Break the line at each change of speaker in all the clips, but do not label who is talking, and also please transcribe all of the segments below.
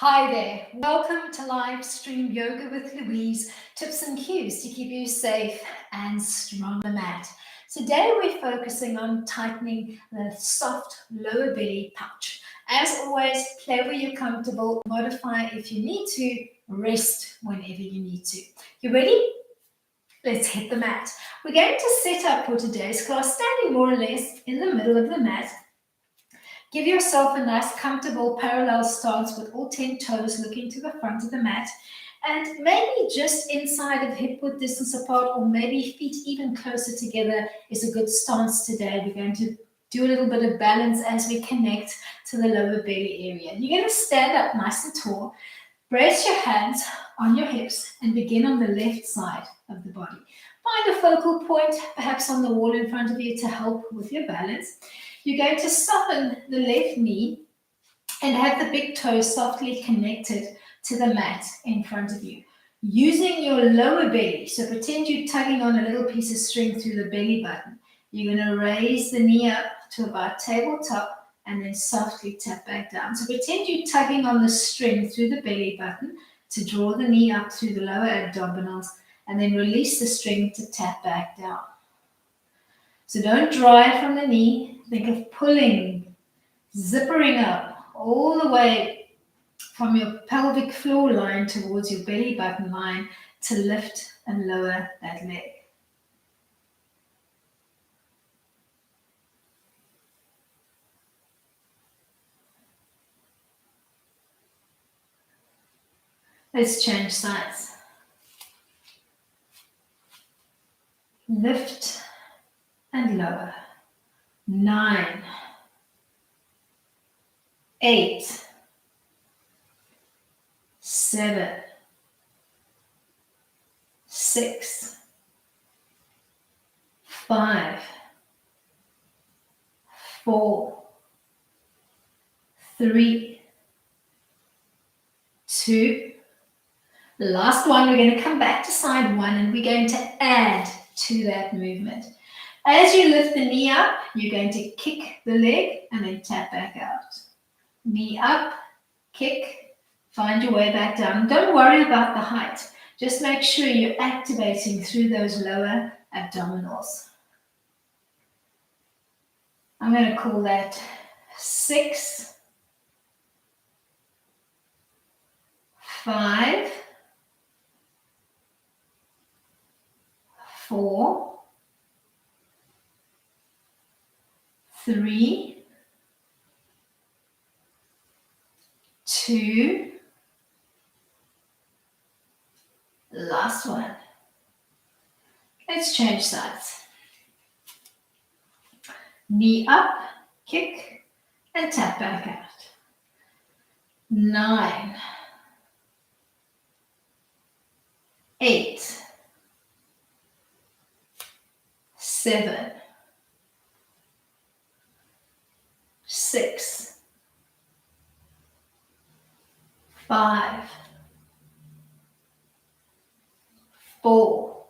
Hi there, welcome to live stream Yoga with Louise, tips and cues to keep you safe and strong on the mat. Today we're focusing on tightening the soft lower belly pouch. As always, play where you're comfortable, modify if you need to, rest whenever you need to. You ready? Let's hit the mat. We're going to set up for today's class standing more or less in the middle of the mat. Give yourself a nice comfortable parallel stance with all 10 toes looking to the front of the mat, and maybe just inside of hip width distance apart, or maybe feet even closer together is a good stance today. We're going to do a little bit of balance as we connect to the lower belly area. You're going to stand up nice and tall, brace your hands on your hips and begin on the left side of the body. Find a focal point, perhaps on the wall in front of you, to help with your balance. You're going to soften the left knee and have the big toes softly connected to the mat in front of you. Using your lower belly, so pretend you're tugging on a little piece of string through the belly button. You're going to raise the knee up to about tabletop and then softly tap back down. So pretend you're tugging on the string through the belly button to draw the knee up through the lower abdominals, and then release the string to tap back down. So don't drive from the knee. Think of pulling, zippering up all the way from your pelvic floor line towards your belly button line to lift and lower that leg. Let's change sides. Lift and lower. 9, 8, 7, 6, 5, 4, 3, 2. Last one, we're going to come back to side one and we're going to add to that movement. As you lift the knee up, you're going to kick the leg and then tap back out. Knee up, kick, find your way back down. Don't worry about the height. Just make sure you're activating through those lower abdominals. I'm going to call that 6, 5, 4, 3, 2, last one. Let's change sides. Knee up, kick, and tap back out. 9, 8, 7, 6, 5, 4,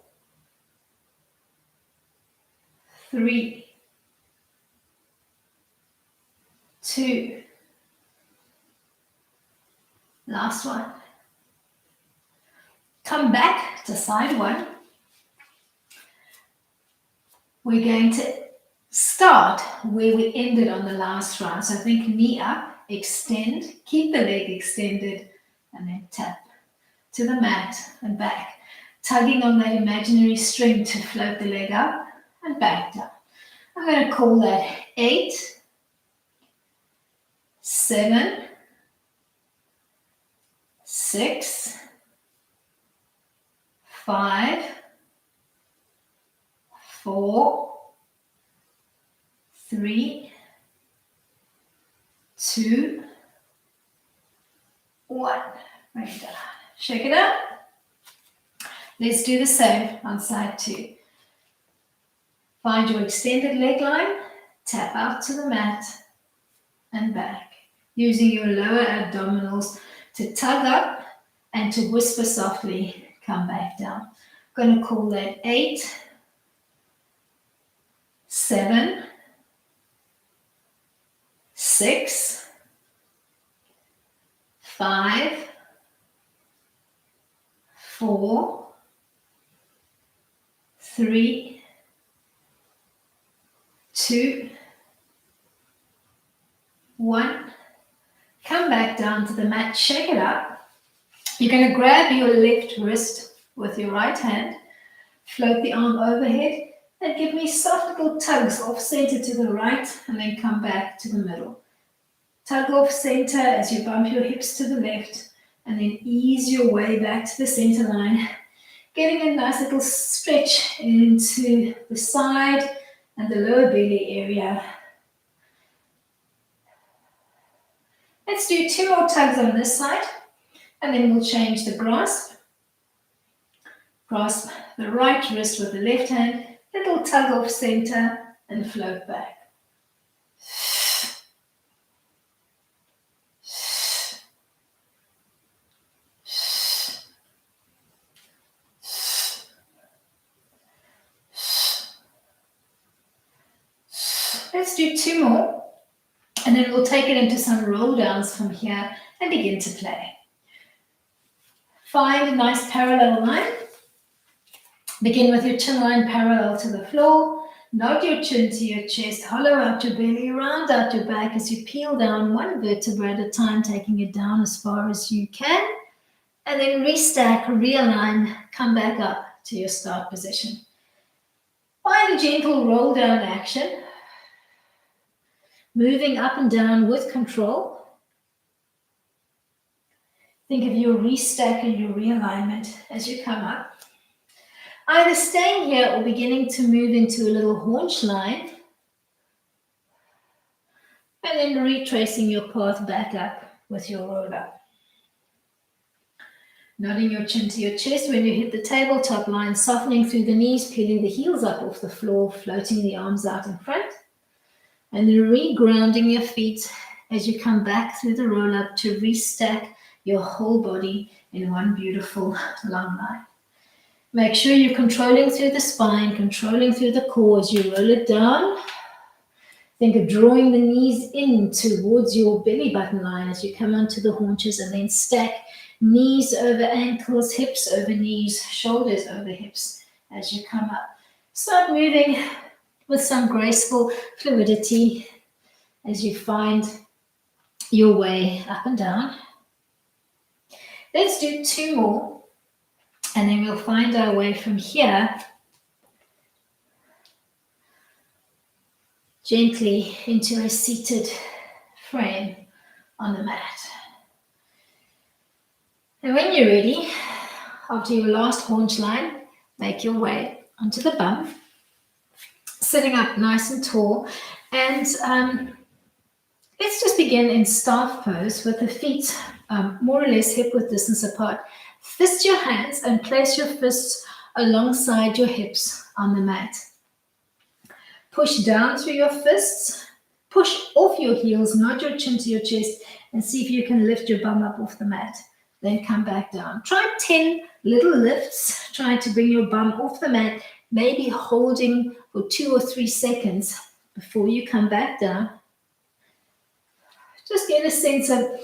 3, 2, last one. Come back to side one. We're going to start where we ended on the last round. So think knee up, extend, keep the leg extended, and then tap to the mat and back, tugging on that imaginary string to float the leg up and back down. I'm going to call that 8, 7, 6, 5, 4, 3, 2, 1. Bring it down. Shake it up. Let's do the same on side 2. Find your extended leg line, tap out to the mat and back, using your lower abdominals to tug up and to whisper softly, come back down. I'm going to call that 8, 7, 6, 5, 4, 3, 2, 1. Come back down to the mat, shake it up. You're going to grab your left wrist with your right hand, float the arm overhead, and give me soft little tugs off center to the right, and then come back to the middle. Tug off center as you bump your hips to the left, and then ease your way back to the center line, getting a nice little stretch into the side and the lower belly area. Let's do 2 more tugs on this side, and then we'll change the grasp. Grasp the right wrist with the left hand, little tug off center, and float back. Let's do 2 more, and then we'll take it into some roll downs from here and begin to play. Find a nice parallel line. Begin with your chin line parallel to the floor. Nod your chin to your chest, hollow out your belly, round out your back as you peel down 1 vertebra at a time, taking it down as far as you can. And then restack, realign, come back up to your start position. Find a gentle roll down action. Moving up and down with control. Think of your restack and your realignment as you come up. Either staying here or beginning to move into a little haunch line. And then retracing your path back up with your roll up. Nodding your chin to your chest when you hit the tabletop line, softening through the knees, peeling the heels up off the floor, floating the arms out in front. And then re-grounding your feet as you come back through the roll-up to restack your whole body in one beautiful long line. Make sure you're controlling through the spine, controlling through the core as you roll it down. Think of drawing the knees in towards your belly button line as you come onto the haunches, and then stack knees over ankles, hips over knees, shoulders over hips as you come up. Start moving with some graceful fluidity as you find your way up and down. Let's do 2 more, and then we'll find our way from here gently into a seated frame on the mat. And when you're ready, after your last haunch line, make your way onto the bum, sitting up nice and tall, and let's just begin in staff pose with the feet more or less hip width distance apart. Fist your hands and place your fists alongside your hips on the mat. Push down through your fists, push off your heels, nod your chin to your chest, and see if you can lift your bum up off the mat. Then come back down. Try 10 little lifts, trying to bring your bum off the mat, maybe holding for 2 or 3 seconds before you come back down. Just get a sense of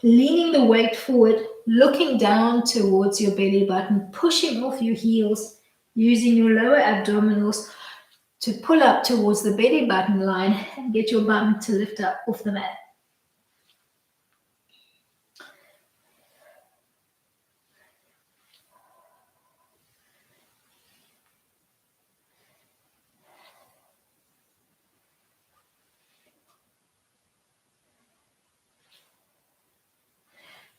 leaning the weight forward, looking down towards your belly button, pushing off your heels, using your lower abdominals to pull up towards the belly button line and get your bum to lift up off the mat.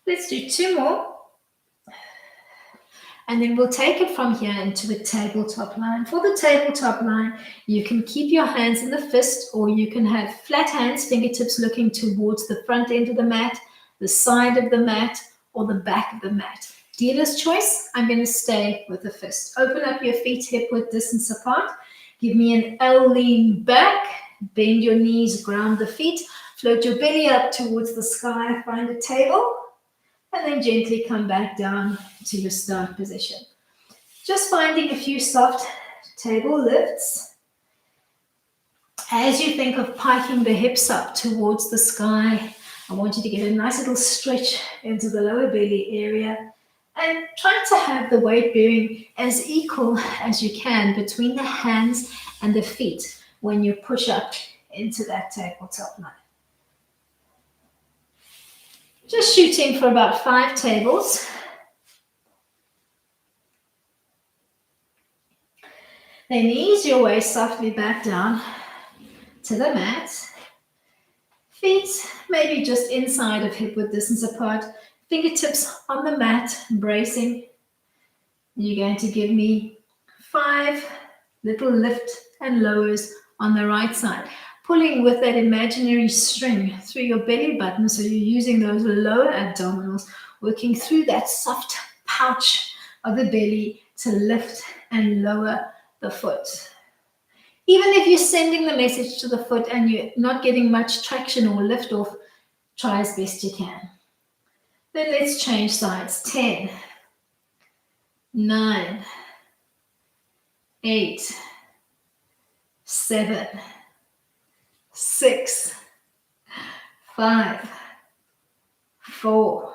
Let's do 2 more. And then we'll take it from here into the tabletop line. For the tabletop line, you can keep your hands in the fist, or you can have flat hands, fingertips looking towards the front end of the mat, the side of the mat, or the back of the mat. Dealer's choice, I'm going to stay with the fist. Open up your feet hip width distance apart. Give me an L lean back. Bend your knees, ground the feet. Float your belly up towards the sky. Find a table. And then gently come back down to your start position. Just finding a few soft table lifts. As you think of piking the hips up towards the sky, I want you to get a nice little stretch into the lower belly area and try to have the weight bearing as equal as you can between the hands and the feet when you push up into that tabletop line. Just shooting for about 5 tables. Then ease your way softly back down to the mat. Feet maybe just inside of hip width distance apart. Fingertips on the mat, bracing. You're going to give me 5 little lift and lowers on the right side, pulling with that imaginary string through your belly button. So you're using those lower abdominals, working through that soft pouch of the belly to lift and lower the foot. Even if you're sending the message to the foot and you're not getting much traction or lift off, try as best you can. Then let's change sides. 10, 9, 8, 7, 6, 5, 4,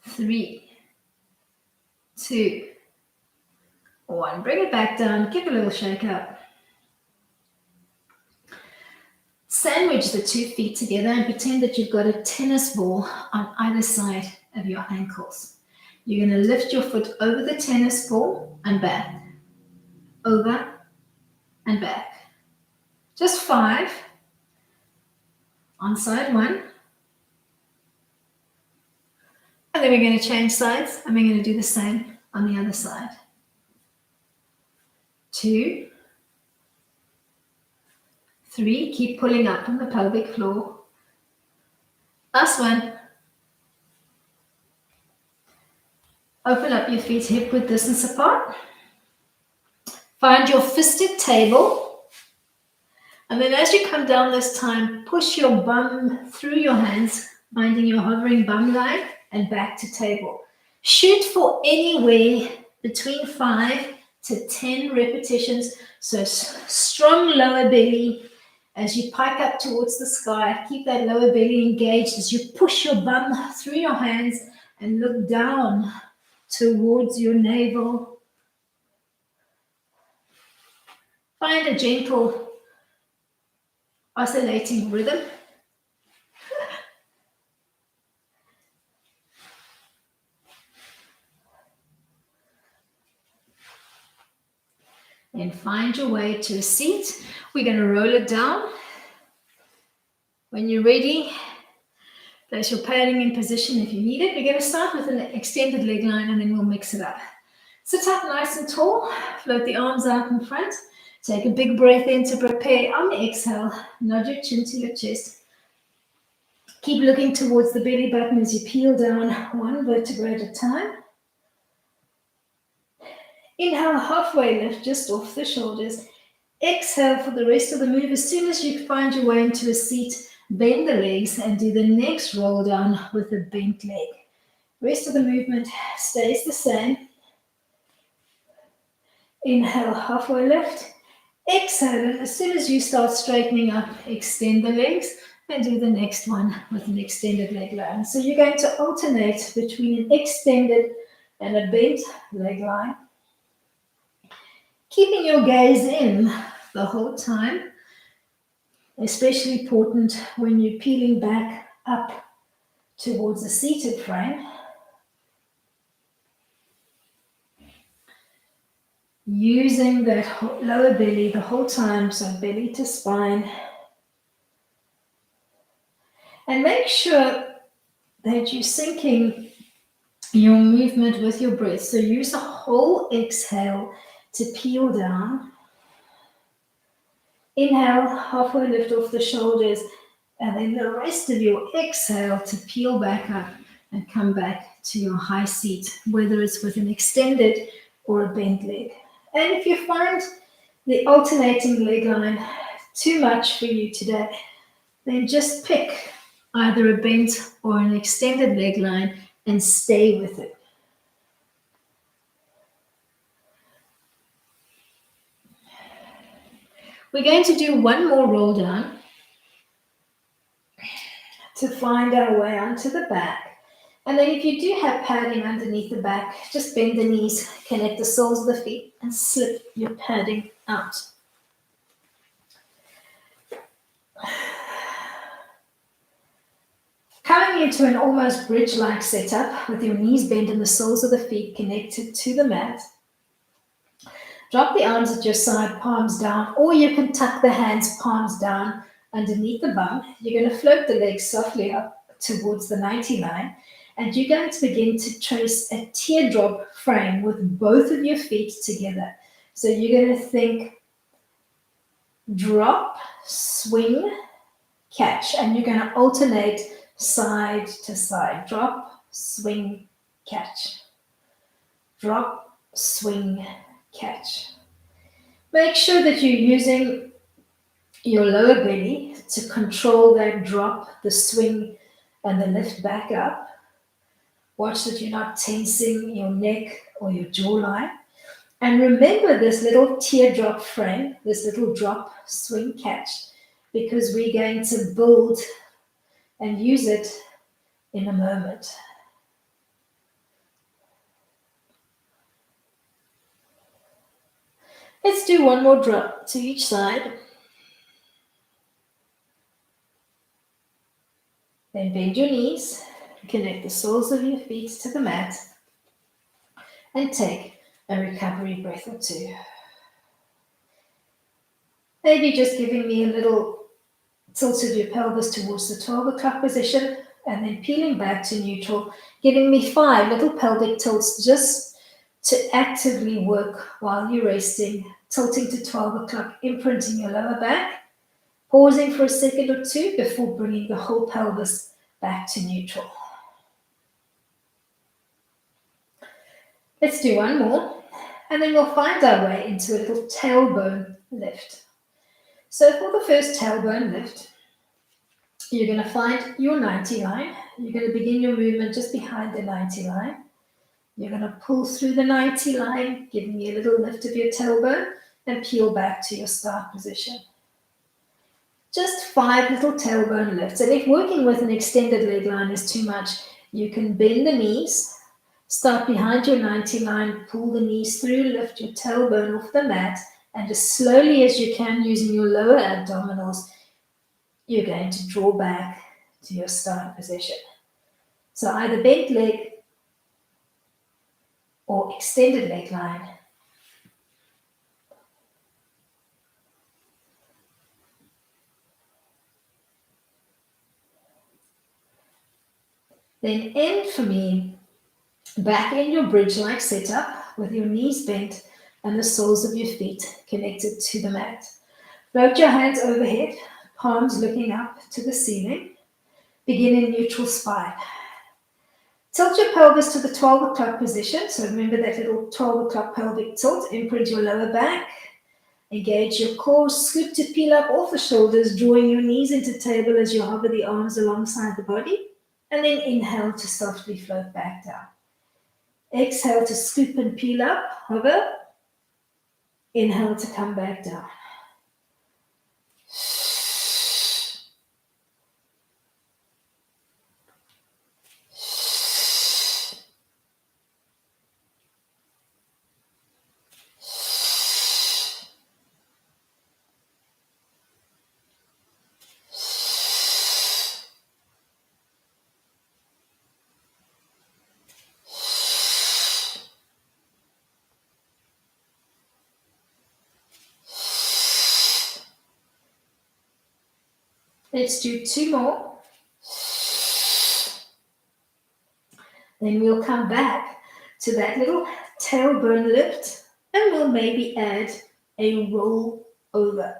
3, 2, 1. Bring it back down. Give a little shake up. Sandwich the 2 feet together and pretend that you've got a tennis ball on either side of your ankles. You're going to lift your foot over the tennis ball and back, over and back. Just 5 on side 1. And then we're going to change sides and we're going to do the same on the other side. 2, 3, keep pulling up on the pelvic floor. Last one. Open up your feet hip width distance apart. Find your fisted table. And then as you come down this time, push your bum through your hands, finding your hovering bum line and back to table. Shoot for anywhere between 5 to 10 repetitions. So strong lower belly. As you pike up towards the sky, keep that lower belly engaged as you push your bum through your hands and look down towards your navel. Find a gentle oscillating rhythm. And find your way to a seat. We're going to roll it down. When you're ready, place your padding in position if you need it. We're going to start with an extended leg line and then we'll mix it up. Sit up nice and tall. Float the arms out in front. Take a big breath in to prepare. On the exhale, nod your chin to your chest. Keep looking towards the belly button as you peel down one vertebra at a time. Inhale, halfway lift just off the shoulders. Exhale for the rest of the move. As soon as you find your way into a seat, bend the legs and do the next roll down with a bent leg. Rest of the movement stays the same. Inhale, halfway lift. Exhale, and as soon as you start straightening up, extend the legs and do the next one with an extended leg line. So you're going to alternate between an extended and a bent leg line. Keeping your gaze in the whole time, especially important when you're peeling back up towards a seated frame. Using that lower belly the whole time, so belly to spine. And make sure that you're syncing your movement with your breath. So use a whole exhale to peel down. Inhale, halfway lift off the shoulders, and then the rest of your exhale to peel back up and come back to your high seat, whether it's with an extended or a bent leg. And if you find the alternating leg line too much for you today, then just pick either a bent or an extended leg line and stay with it. We're going to do one more roll down to find our way onto the back. And then if you do have padding underneath the back, just bend the knees, connect the soles of the feet, and slip your padding out. Coming into an almost bridge-like setup with your knees bent and the soles of the feet connected to the mat. Drop the arms at your side, palms down, or you can tuck the hands, palms down underneath the bum. You're going to float the legs softly up towards the 90 line, and you're going to begin to trace a teardrop frame with both of your feet together. So you're going to think drop, swing, catch, and you're going to alternate side to side. Drop, swing, catch. Drop, swing, catch. Make sure that you're using your lower belly to control that drop, the swing, and the lift back up. Watch that you're not tensing your neck or your jawline. And remember this little teardrop frame, this little drop, swing, catch, because we're going to build and use it in a moment. Let's do one more drop to each side. Then bend your knees, connect the soles of your feet to the mat, and take a recovery breath or two. Maybe just giving me a little tilt of your pelvis towards the 12 o'clock position, and then peeling back to neutral, giving me 5 little pelvic tilts just to actively work while you're resting, tilting to 12 o'clock, imprinting your lower back, pausing for a second or two before bringing the whole pelvis back to neutral. Let's do one more, and then we'll find our way into a little tailbone lift. So for the first tailbone lift, you're going to find your 90 line. You're going to begin your movement just behind the 90 line. You're going to pull through the 90 line, giving you a little lift of your tailbone, and peel back to your start position. Just 5 little tailbone lifts. And if working with an extended leg line is too much, you can bend the knees, start behind your 90 line, pull the knees through, lift your tailbone off the mat, and as slowly as you can using your lower abdominals, you're going to draw back to your start position. So either bent leg or extended leg line. Then end for me back in your bridge-like setup with your knees bent and the soles of your feet connected to the mat. Float your hands overhead, palms looking up to the ceiling. Begin in neutral spine. Tilt your pelvis to the 12 o'clock position. So remember that little 12 o'clock pelvic tilt. Imprint your lower back. Engage your core. Scoop to peel up off the shoulders, drawing your knees into table as you hover the arms alongside the body. And then inhale to softly float back down. Exhale to scoop and peel up, hover. Inhale to come back down. Let's do 2 more. Then we'll come back to that little tailbone lift and we'll maybe add a roll over.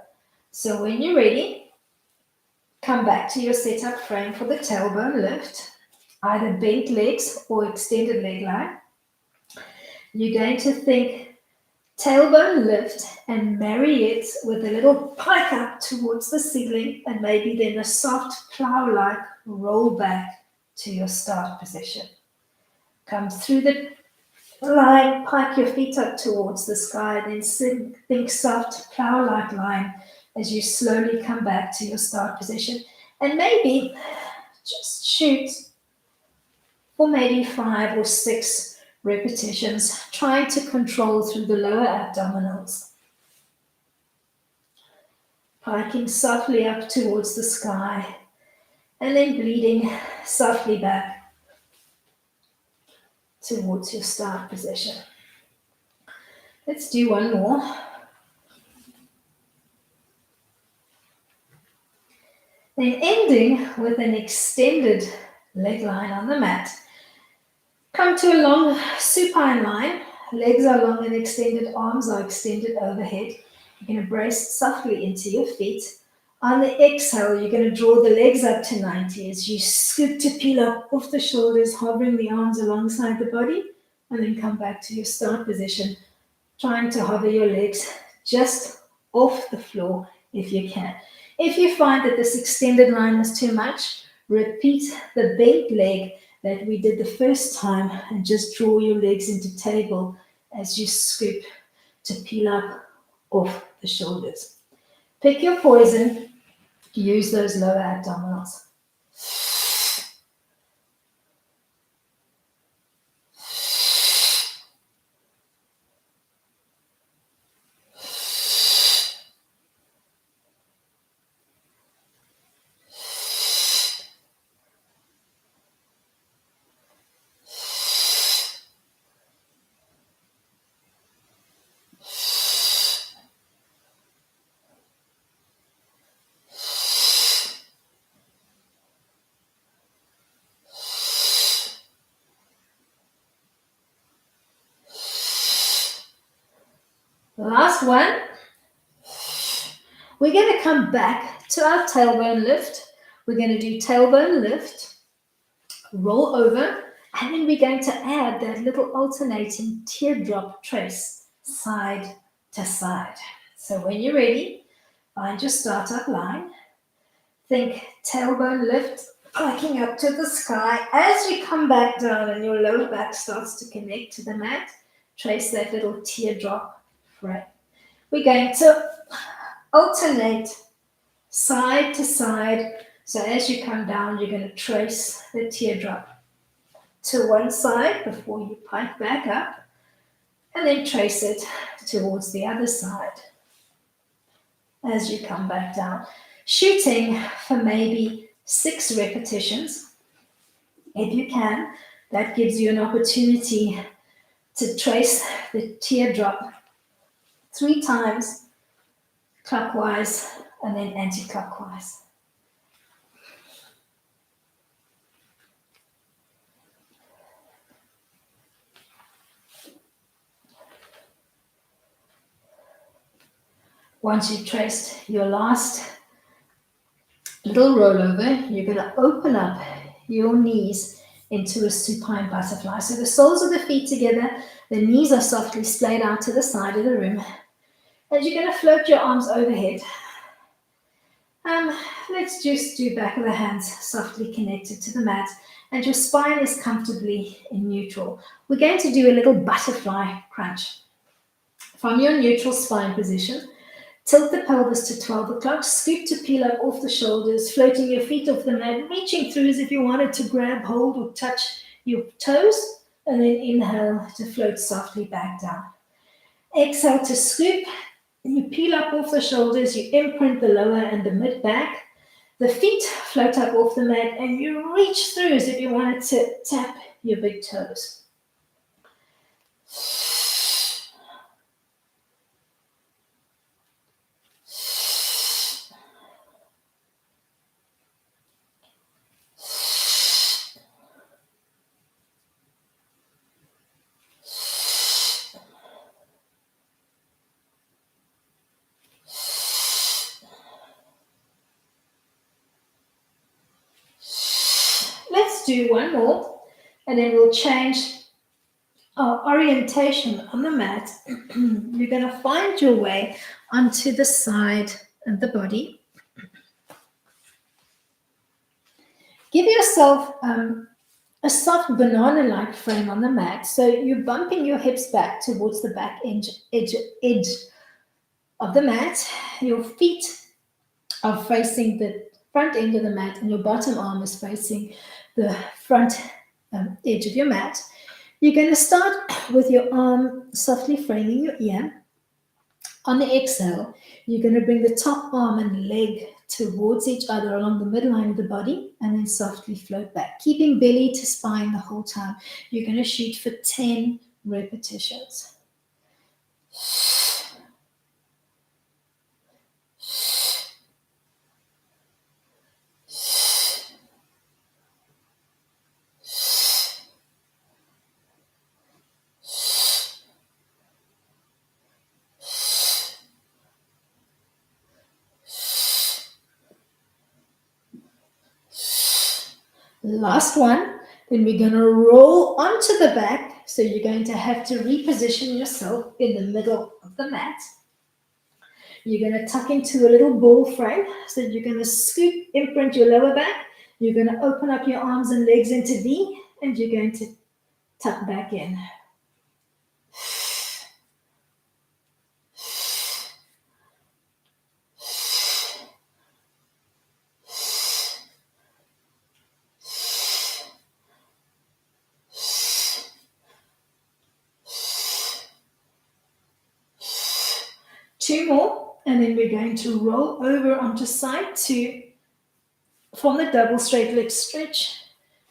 So when you're ready, come back to your setup frame for the tailbone lift, either bent legs or extended leg line. You're going to think tailbone lift and marry it with a little pike up towards the ceiling and maybe then a soft plow-like roll back to your start position. Come through the line, pike your feet up towards the sky, then think soft plow-like line as you slowly come back to your start position. And maybe Just shoot for maybe 5 or 6 repetitions, trying to control through the lower abdominals. Piking softly up towards the sky and then bleeding softly back towards your start position. Let's do one more. Then ending with an extended leg line on the mat. Come to a long supine line. Legs are long and extended, arms are extended overhead. You're going to brace softly into your feet. On the exhale, you're going to draw the legs up to 90 as you scoop to peel up off the shoulders, hovering the arms alongside the body, and then come back to your start position, trying to hover your legs just off the floor if you can. If you find that this extended line is too much, repeat the bent leg that we did the first time and just draw your legs into table as you scoop to peel up off the shoulders. Pick your poison, use those lower abdominals. Last one. We're going to come back to our tailbone lift. We're going to do tailbone lift, roll over, and then we're going to add that little alternating teardrop trace side to side. So when you're ready, find your startup line. Think tailbone lift, hiking up to the sky. As you come back down and your lower back starts to connect to the mat, trace that little teardrop frame. We're going to alternate side to side. So as you come down, you're going to trace the teardrop to one side before you pike back up, and then trace it towards the other side as you come back down. Shooting for maybe 6 repetitions. If you can, that gives you an opportunity to trace the teardrop 3 times clockwise and then anti-clockwise. Once you've traced your last little rollover, you're going to open up your knees into a supine butterfly. So the soles of the feet together, the knees are softly splayed out to the side of the room. And you're going to float your arms overhead. Let's just do back of the hands softly connected to the mat, and your spine is comfortably in neutral. We're going to do a little butterfly crunch. From your neutral spine position, tilt the pelvis to 12 o'clock, scoop to peel up off the shoulders, floating your feet off the mat, reaching through as if you wanted to grab hold or touch your toes, and then inhale to float softly back down. Exhale to scoop. You peel up off the shoulders, you imprint the lower and the mid back. The feet float up off the mat and you reach through as if you wanted to tap your big toes. Let's do one more, and then we'll change our orientation on the mat. You're going to find your way onto the side of the body. Give yourself a soft banana-like frame on the mat, so you're bumping your hips back towards the back edge of the mat. Your feet are facing the front end of the mat and your bottom arm is facing the front edge of your mat. You're going to start with your arm softly framing your ear. On the exhale, you're going to bring the top arm and leg towards each other along the midline of the body and then softly float back, keeping belly to spine the whole time. You're going to shoot for 10 repetitions. Last one, then we're going to roll onto the back. So you're going to have to reposition yourself in the middle of the mat. You're going to tuck into a little ball frame. So you're going to scoop, imprint your lower back. You're going to open up your arms and legs into V, and you're going to tuck back in. Two more, and then we're going to roll over onto side two, form the double straight leg stretch,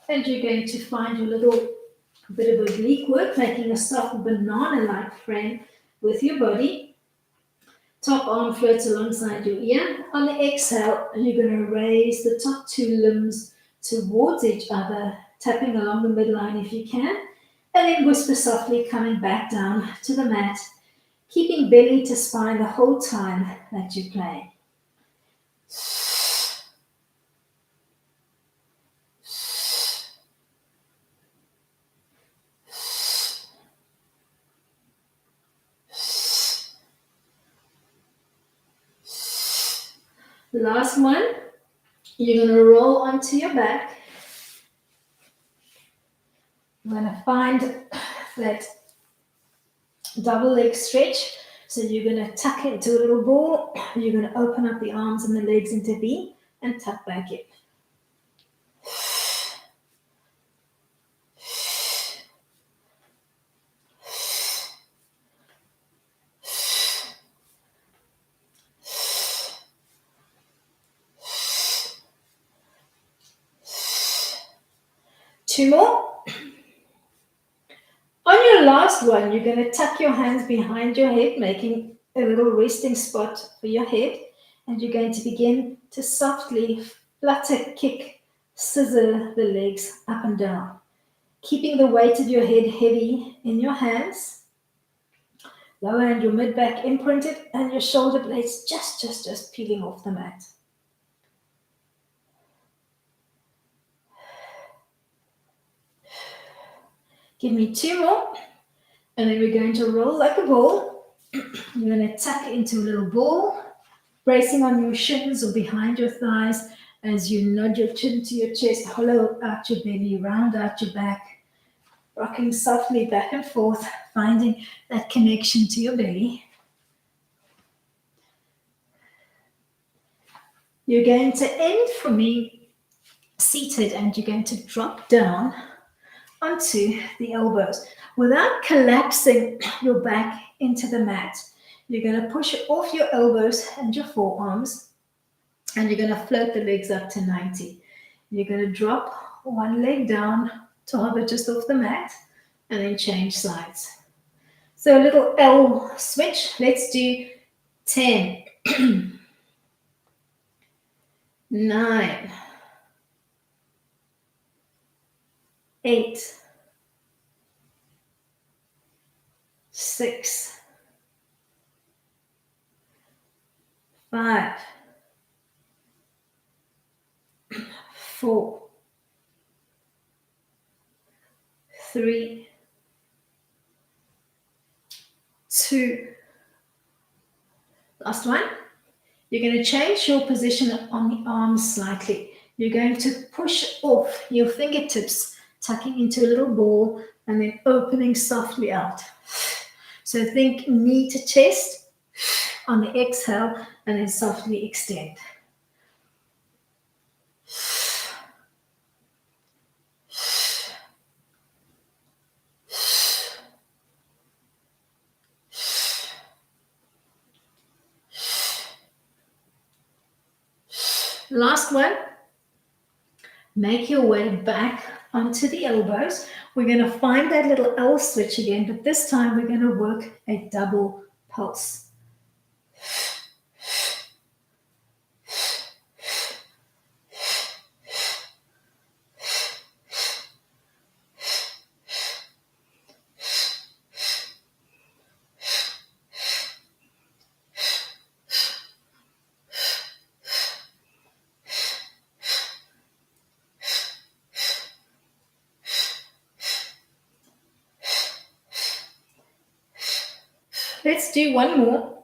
and you're going to find your little bit of oblique work, making a soft banana-like frame with your body. Top arm floats alongside your ear. On the exhale, you're going to raise the top two limbs towards each other, tapping along the midline if you can, and then whisper softly, coming back down to the mat, keeping belly to spine the whole time that you play. Last one, you're going to roll onto your back. You're going to find that double leg stretch. So you're going to tuck into a little ball. You're going to open up the arms and the legs into V and tuck back in. Two more. On your last one, you're going to tuck your hands behind your head, making a little resting spot for your head. And you're going to begin to softly flutter, kick, scissor the legs up and down, keeping the weight of your head heavy in your hands. Lower and your mid-back imprinted, and your shoulder blades just peeling off the mat. Give me two more, and then we're going to roll like a ball. You're going to tuck into a little ball, bracing on your shins or behind your thighs as you nod your chin to your chest, hollow out your belly, round out your back, rocking softly back and forth, finding that connection to your belly. You're going to end for me seated, and you're going to drop down onto the elbows without collapsing your back into the mat. You're going to push off your elbows and your forearms, and you're going to float the legs up to 90. You're going to drop one leg down to hover just off the mat, and then change sides. So a little L switch. Let's do 10, 9, 8, 6, 5, 4, 3, 2. Last one. You're going to change your position on the arms slightly. You're going to push off your fingertips, tucking into a little ball, and then opening softly out. So think knee to chest on the exhale, and then softly extend. Last one. Make your way back onto the elbows. We're going to find that little L switch again, but this time we're going to work a double pulse. Let's do one more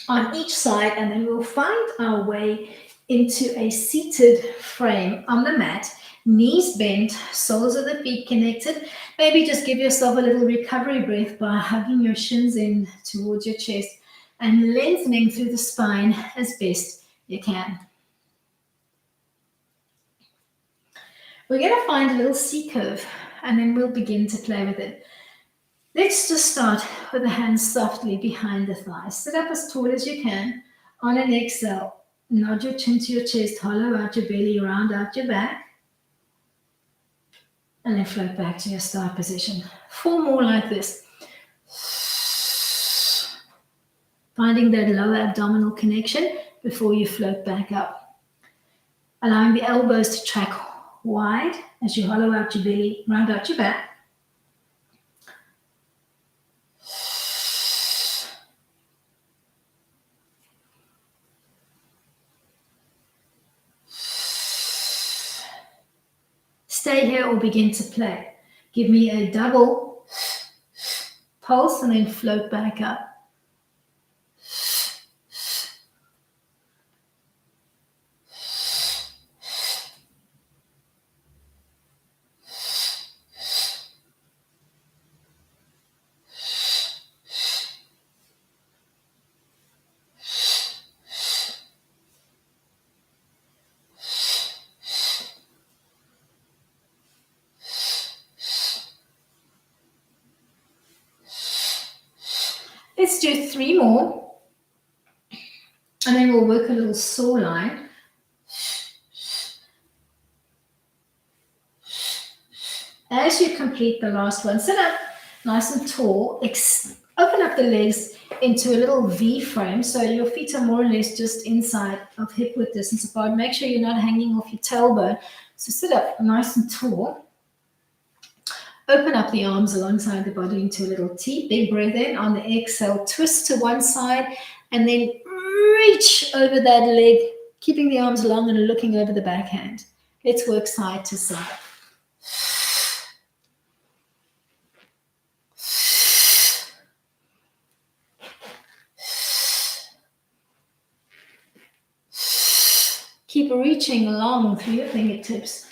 on each side, and then we'll find our way into a seated frame on the mat, knees bent, soles of the feet connected. Maybe just give yourself a little recovery breath by hugging your shins in towards your chest and lengthening through the spine as best you can. We're going to find a little C curve, and then we'll begin to play with it. Let's just start with the hands softly behind the thighs. Sit up as tall as you can. On an exhale, nod your chin to your chest, hollow out your belly, round out your back. And then float back to your start position. 4 more like this. Finding that lower abdominal connection before you float back up. Allowing the elbows to track wide as you hollow out your belly, round out your back. Stay here or begin to play. Give me a double pulse and then float back up. Let's do 3 more, and then we'll work a little saw line. As you complete the last one, sit up nice and tall, open up the legs into a little V frame, so your feet are more or less just inside of hip width distance apart. Make sure you're not hanging off your tailbone. So sit up nice and tall. Open up the arms alongside the body into a little T. Big breath in. On the exhale, twist to one side and then reach over that leg, keeping the arms long and looking over the backhand. Let's work side to side. Keep reaching long through your fingertips.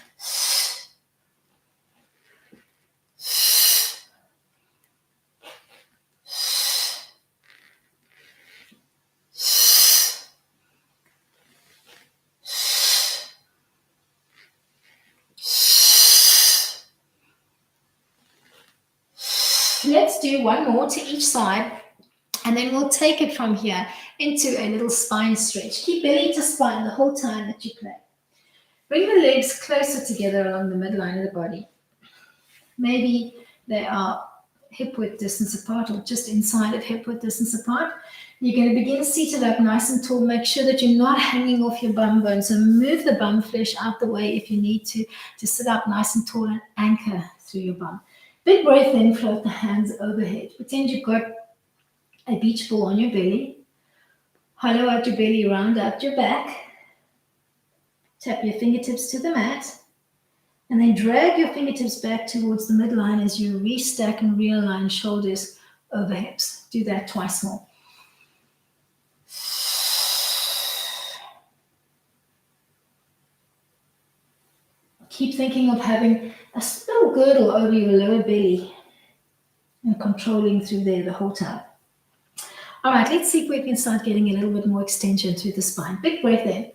Let's do one more to each side, and then we'll take it from here into a little spine stretch. Keep belly to spine the whole time that you play. Bring the legs closer together along the midline of the body. Maybe they are hip width distance apart or just inside of hip width distance apart. You're going to begin seated up nice and tall. Make sure that you're not hanging off your bum bone. So move the bum flesh out the way if you need to sit up nice and tall and anchor through your bum. Big breath in, float the hands overhead. Pretend you've got a beach ball on your belly. Hollow out your belly, round out your back. Tap your fingertips to the mat. And then drag your fingertips back towards the midline as you restack and realign shoulders over hips. Do that twice more. Keep thinking of having a little girdle over your lower belly and controlling through there the whole time. All right, let's see if we can start getting a little bit more extension through the spine. Big breath in.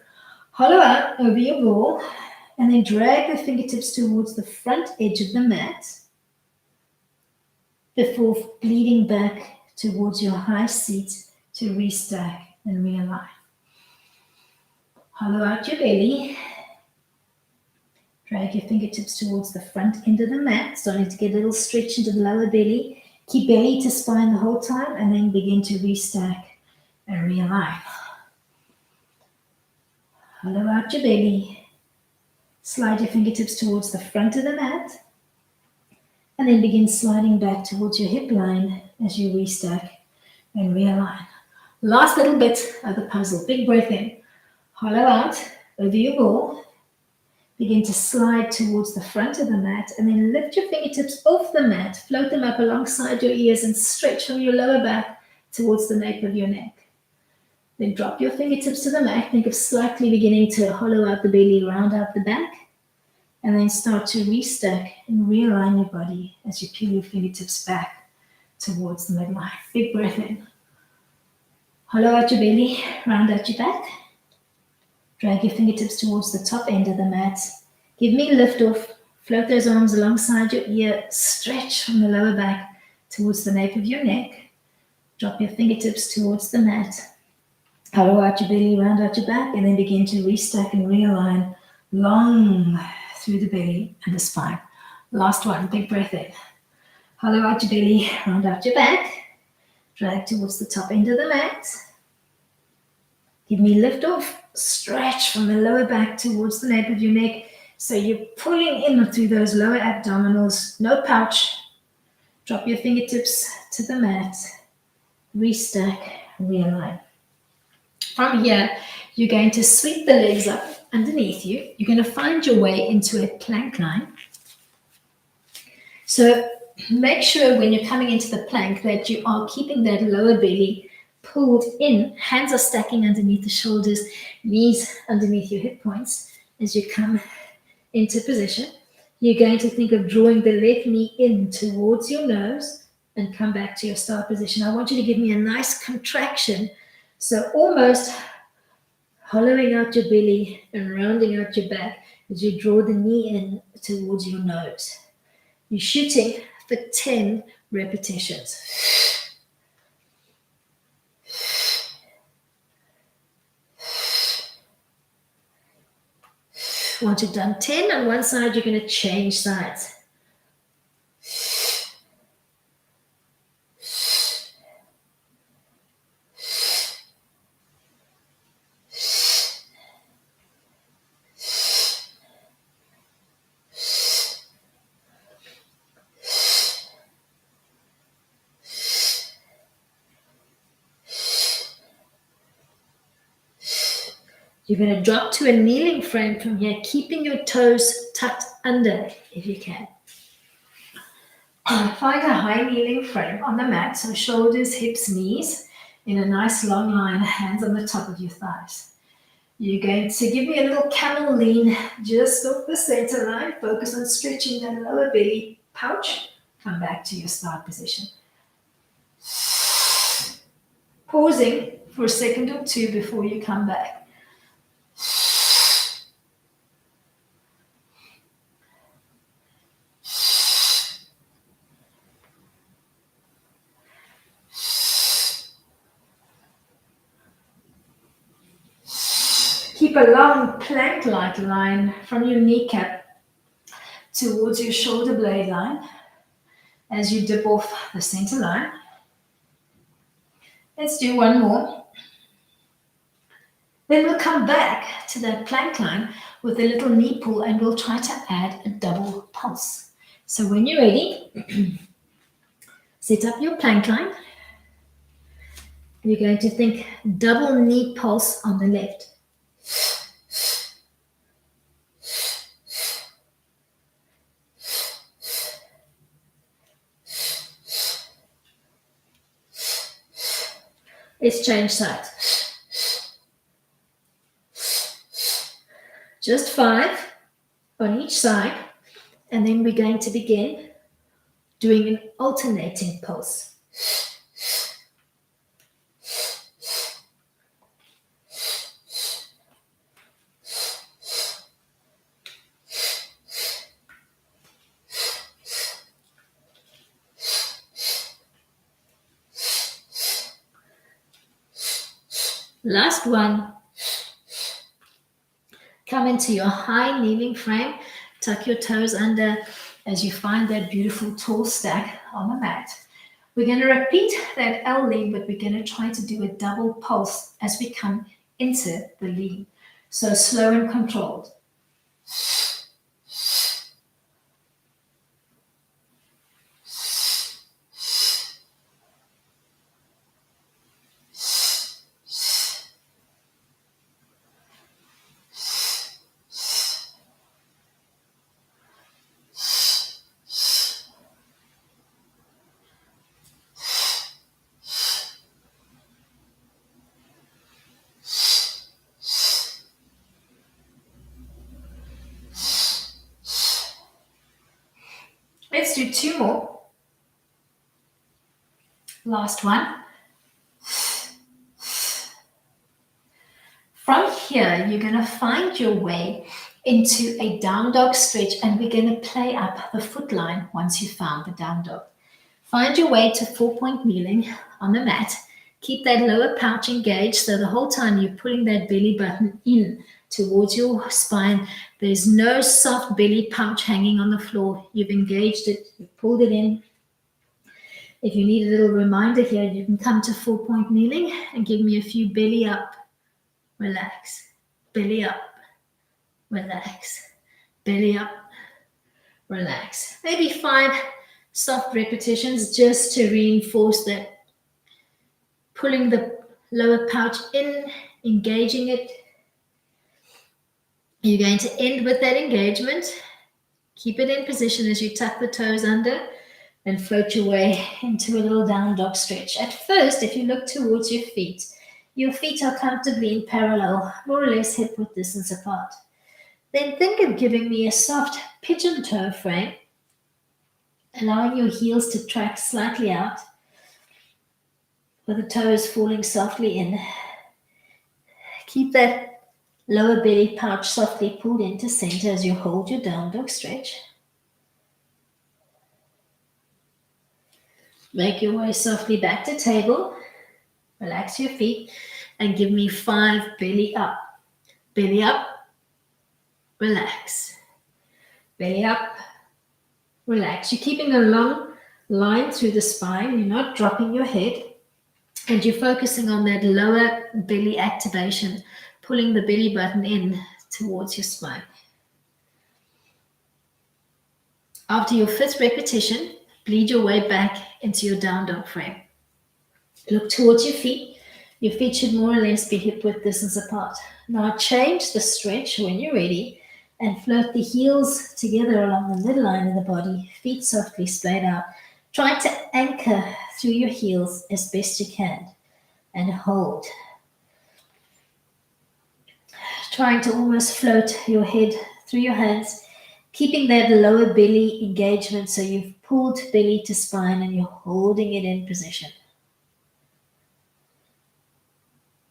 Hollow out over your ball and then drag the fingertips towards the front edge of the mat before bleeding back towards your high seat to restack and realign. Hollow out your belly. Drag your fingertips towards the front end of the mat, starting to get a little stretch into the lower belly. Keep belly to spine the whole time, and then begin to restack and realign. Hollow out your belly. Slide your fingertips towards the front of the mat, and then begin sliding back towards your hip line as you restack and realign. Last little bit of the puzzle. Big breath in. Hollow out over your ball. Begin to slide towards the front of the mat, and then lift your fingertips off the mat, float them up alongside your ears, and stretch from your lower back towards the nape of your neck. Then drop your fingertips to the mat. Think of slightly beginning to hollow out the belly, round out the back, and then start to restack and realign your body as you peel your fingertips back towards the midline. Big breath in. Hollow out your belly, round out your back. Drag your fingertips towards the top end of the mat. Give me a lift off. Float those arms alongside your ear. Stretch from the lower back towards the nape of your neck. Drop your fingertips towards the mat. Hollow out your belly, round out your back, and then begin to restack and realign long through the belly and the spine. Last one, big breath in. Hollow out your belly, round out your back. Drag towards the top end of the mat. Give me lift off. Stretch from the lower back towards the nape of your neck. So you're pulling in through those lower abdominals. No pouch. Drop your fingertips to the mat. Restack, realign. From here, you're going to sweep the legs up underneath you. You're going to find your way into a plank line. So make sure when you're coming into the plank that you are keeping that lower belly pulled in. Hands are stacking underneath the shoulders, knees underneath your hip points. As you come into position, you're going to think of drawing the left knee in towards your nose and come back to your start position. I want you to give me a nice contraction. So almost hollowing out your belly and rounding out your back as you draw the knee in towards your nose. You're shooting for 10 repetitions. Once you've done 10 on one side, you're going to change sides. You're going to drop to a kneeling frame from here, keeping your toes tucked under if you can. Find a high kneeling frame on the mat, so shoulders, hips, knees, in a nice long line, hands on the top of your thighs. You're going to give me a little camel lean just off the center line. Focus on stretching that lower belly pouch. Come back to your start position. Pausing for a second or two before you come back. Keep a long plank-like line from your kneecap towards your shoulder blade line as you dip off the center line. Let's do one more. Then we'll come back to that plank line with a little knee pull, and we'll try to add a double pulse. So when you're ready, set up your plank line. You're going to think double knee pulse on the left. Let's change sides. Just 5 on each side, and then we're going to begin doing an alternating pulse. Last one. come into your high kneeling frame. Tuck your toes under as you find that beautiful tall stack on the mat. We're going to repeat that L lean, but we're going to try to do a double pulse as we come into the lean. So slow and controlled. Let's do 2 more. Last one. From here, you're going to find your way into a down dog stretch, and we're going to play up the foot line once you've found the down dog. Find your way to 4-point kneeling on the mat. Keep that lower pouch engaged, so the whole time you're pulling that belly button in towards your spine. There's no soft belly pouch hanging on the floor. You've engaged it, you've pulled it in. If you need a little reminder here, you can come to 4-point kneeling and give me a few belly up, relax, belly up, relax, belly up, relax. Maybe 5 soft repetitions just to reinforce that. Pulling the lower pouch in, engaging it. You're going to end with that engagement. Keep it in position as you tuck the toes under and float your way into a little down dog stretch. At first, if you look towards your feet are comfortably in parallel, more or less hip width distance apart. Then think of giving me a soft pigeon toe frame, allowing your heels to track slightly out, with the toes falling softly in. Keep that lower belly pouch softly pulled into center as you hold your down dog stretch. Make your way softly back to table. Relax your feet and give me 5 belly up. Belly up, relax. Belly up, relax. You're keeping a long line through the spine. You're not dropping your head. And you're focusing on that lower belly activation, pulling the belly button in towards your spine. After your 5th repetition, bleed your way back into your down dog frame. Look towards your feet. Your feet should more or less be hip width distance apart. Now change the stretch when you're ready and float the heels together along the midline of the body, feet softly splayed out. Try to anchor through your heels as best you can and hold. Trying to almost float your head through your hands, keeping that lower belly engagement, so you've pulled belly to spine and you're holding it in position.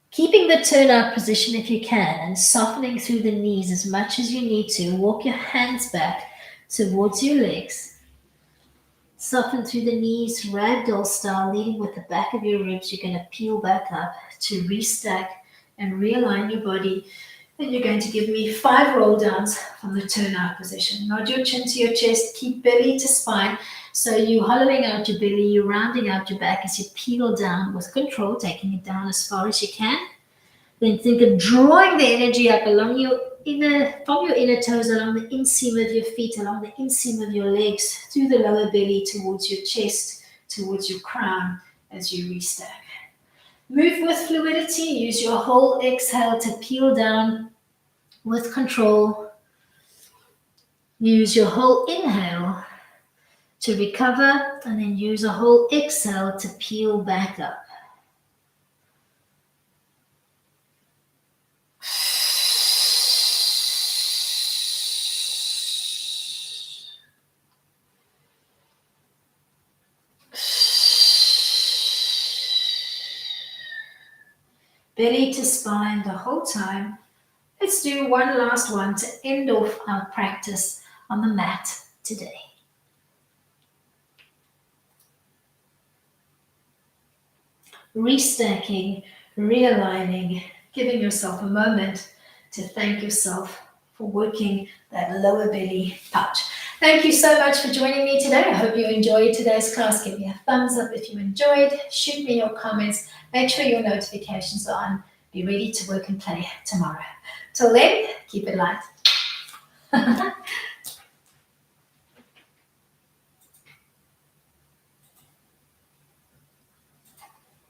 Keeping the turnout position if you can and softening through the knees as much as you need to. Walk your hands back towards your legs. Soften through the knees, ragdoll style, leading with the back of your ribs. You're going to peel back up to restack and realign your body. Then you're going to give me 5 roll downs from the turnout position. Nod your chin to your chest, keep belly to spine. So you're hollowing out your belly, you're rounding out your back as you peel down with control, taking it down as far as you can. Then think of drawing the energy up along from your inner toes, along the inseam of your feet, along the inseam of your legs, through the lower belly towards your chest, towards your crown as you restack. Move with fluidity. Use your whole exhale to peel down with control. Use your whole inhale to recover, and then use a whole exhale to peel back up. Belly to spine the whole time. Let's do one last one to end off our practice on the mat today. Restacking, realigning, giving yourself a moment to thank yourself for working that lower belly pouch. Thank you so much for joining me today. I hope you enjoyed today's class. Give me a thumbs up if you enjoyed. Shoot me your comments. Make sure your notifications are on. Be ready to work and play tomorrow. Till then, keep it light.